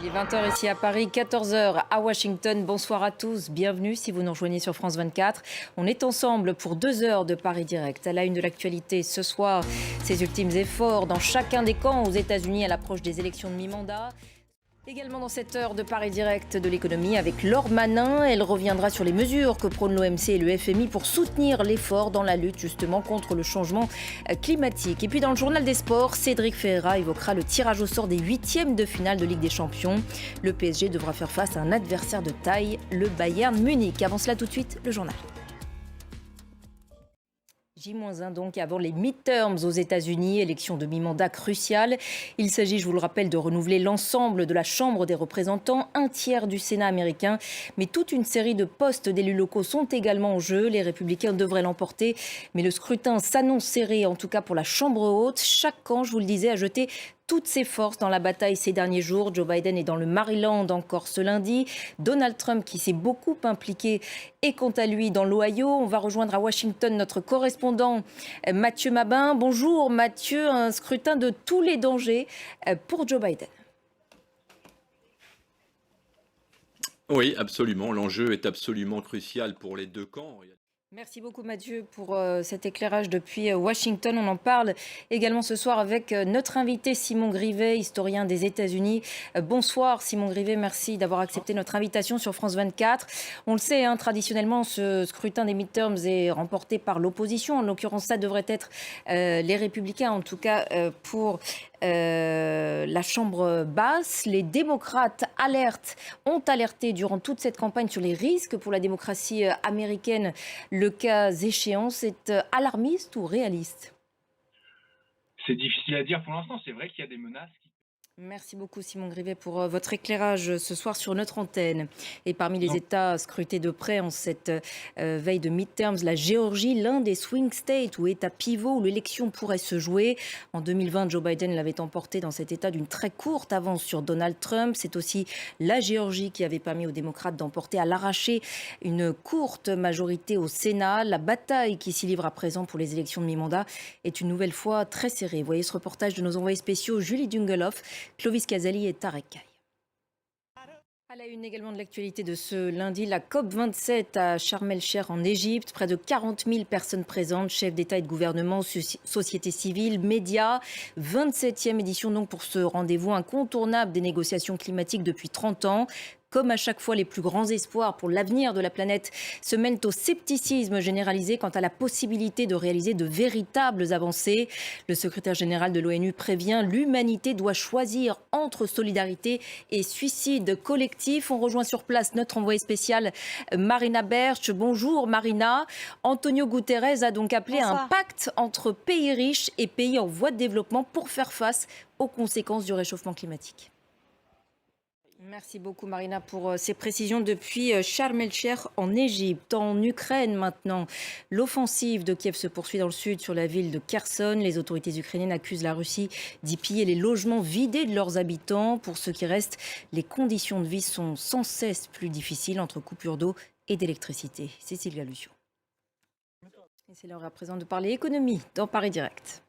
Il est 20h ici à Paris, 14h à Washington. Bonsoir à tous, bienvenue si vous nous rejoignez sur France 24. On est ensemble pour 2 heures de Paris Direct. À la une de l'actualité ce soir, ces ultimes efforts dans chacun des camps aux États-Unis à l'approche des élections de mi-mandat. Également dans cette heure de Paris Direct de l'économie avec Laure Manin. Elle reviendra sur les mesures que prônent l'OMC et le FMI pour soutenir l'effort dans la lutte justement contre le changement climatique. Et puis dans le journal des sports, Cédric Ferreira évoquera le tirage au sort des huitièmes de finale de Ligue des Champions. Le PSG devra faire face à un adversaire de taille, le Bayern Munich. Avant cela tout de suite, le journal. J-1 donc avant les midterms aux États-Unis, élection de mi-mandat cruciale. Il s'agit, je vous le rappelle, de renouveler l'ensemble de la Chambre des représentants, un tiers du Sénat américain. Mais toute une série de postes d'élus locaux sont également en jeu. Les Républicains devraient l'emporter. Mais le scrutin s'annonce serré, en tout cas pour la Chambre haute. Chaque camp, je vous le disais, a jeté toutes ses forces dans la bataille ces derniers jours. Joe Biden est dans le Maryland encore ce lundi. Donald Trump, qui s'est beaucoup impliqué, est quant à lui dans l'Ohio. On va rejoindre à Washington notre correspondant Mathieu Mabin. Bonjour Mathieu, un scrutin de tous les dangers pour Joe Biden. Oui, absolument. L'enjeu est absolument crucial pour les deux camps. Merci beaucoup Mathieu pour cet éclairage depuis Washington. On en parle également ce soir avec notre invité Simon Grivet, historien des États-Unis. Bonsoir Simon Grivet, merci d'avoir accepté notre invitation sur France 24. On le sait, traditionnellement ce scrutin des midterms est remporté par l'opposition. En l'occurrence, ça devrait être les Républicains, en tout cas pour la Chambre basse. Les démocrates ont alerté durant toute cette campagne sur les risques pour la démocratie américaine. Le cas échéant, c'est alarmiste ou réaliste? C'est difficile à dire pour l'instant. C'est vrai qu'il y a des menaces. Merci beaucoup Simon Grivet pour votre éclairage ce soir sur notre antenne. Et parmi les États scrutés de près en cette veille de midterms, la Géorgie, l'un des swing states ou États pivots où l'élection pourrait se jouer. En 2020, Joe Biden l'avait emporté dans cet État d'une très courte avance sur Donald Trump. C'est aussi la Géorgie qui avait permis aux démocrates d'emporter à l'arraché une courte majorité au Sénat. La bataille qui s'y livre à présent pour les élections de mi-mandat est une nouvelle fois très serrée. Voyez ce reportage de nos envoyés spéciaux Julie Dungeloff, Clovis Casali et Tarek Kaye. À la une également de l'actualité de ce lundi, la COP27 à Sharm el-Cheikh en Égypte. Près de 40 000 personnes présentes, chefs d'État et de gouvernement, société civile, médias. 27e édition donc pour ce rendez-vous incontournable des négociations climatiques depuis 30 ans. Comme à chaque fois, les plus grands espoirs pour l'avenir de la planète se mènent au scepticisme généralisé quant à la possibilité de réaliser de véritables avancées. Le secrétaire général de l'ONU prévient l'humanité doit choisir entre solidarité et suicide collectif. On rejoint sur place notre envoyée spéciale Marina Berch. Bonjour Marina. Antonio Guterres a donc appelé à un pacte entre pays riches et pays en voie de développement pour faire face aux conséquences du réchauffement climatique. Merci beaucoup Marina pour ces précisions depuis Sharm el-Cheikh en Égypte. En Ukraine maintenant, l'offensive de Kiev se poursuit dans le sud sur la ville de Kherson. Les autorités ukrainiennes accusent la Russie d'y piller les logements vidés de leurs habitants. Pour ceux qui restent, les conditions de vie sont sans cesse plus difficiles entre coupures d'eau et d'électricité. Cécilia Lucio. Et c'est l'heure à présent de parler économie dans Paris Direct.